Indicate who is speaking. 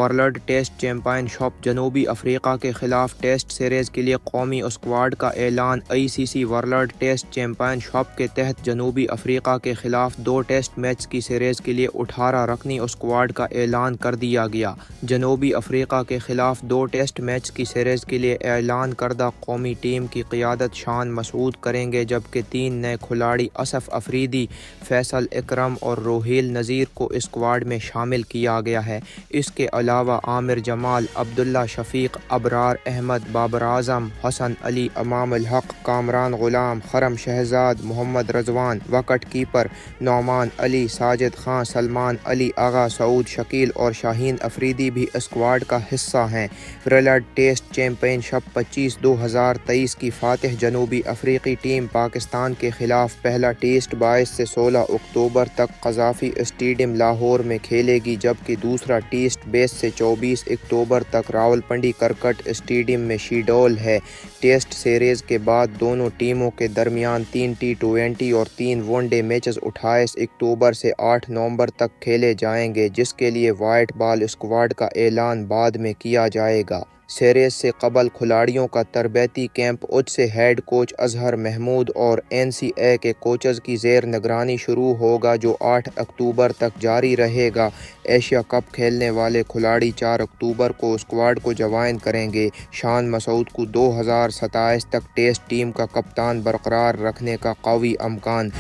Speaker 1: World test champion شپ جنوبی افریقہ کے خلاف ٹیسٹ سیریز کے لیے قومی اسکواڈ کا اعلان ICC ورلڈ ٹیسٹ چیمپئن شپ کے تحت جنوبی افریقہ کے خلاف 2 ٹیسٹ میچ کی سیریز کے لیے 18 رکنی اسکواڈ کا اعلان کر دیا گیا۔ جنوبی افریقہ کے خلاف 2 ٹیسٹ میچ کی سیریز کے لیے اعلان کردہ قومی ٹیم کی قیادت شان مسعود کریں گے، جبکہ 3 نئے کھلاڑی اسف افریدی، فیصل اکرم اور روہیل نذیر کو اسکواڈ میں شامل کیا گیا ہے۔ اس کے علاوہ عامر جمال، عبداللہ شفیق، ابرار احمد، بابر اعظم، حسن علی، امام الحق، کامران غلام، خرم شہزاد، محمد رضوان، وکٹ کیپر نعمان علی، ساجد خان، سلمان علی آغا، سعود شکیل اور شاہین افریدی بھی اسکواڈ کا حصہ ہیں۔ ورلڈ ٹیسٹ چیمپئن شپ 25/2023 کی فاتح جنوبی افریقی ٹیم پاکستان کے خلاف پہلا ٹیسٹ 22 سے 16 اکتوبر تک قذافی اسٹیڈیم لاہور میں کھیلے گی، جبکہ دوسرا ٹیسٹ 20 سے 24 اکتوبر تک راولپنڈی کرکٹ اسٹیڈیم میں شیڈول ہے۔ ٹیسٹ سیریز کے بعد دونوں ٹیموں کے درمیان 3 T20 اور 3 ون ڈے میچز 28 اکتوبر سے 8 نومبر تک کھیلے جائیں گے، جس کے لیے وائٹ بال اسکواڈ کا اعلان بعد میں کیا جائے گا۔ سیریز سے قبل کھلاڑیوں کا تربیتی کیمپ اج سے ہیڈ کوچ اظہر محمود اور NCA کے کوچز کی زیر نگرانی شروع ہوگا، جو 8 اکتوبر تک جاری رہے گا۔ ایشیا کپ کھیلنے والے کھلاڑی 4 اکتوبر کو اسکواڈ کو جوائن کریں گے۔ شان مسعود کو 2027 تک ٹیسٹ ٹیم کا کپتان برقرار رکھنے کا قوی امکان۔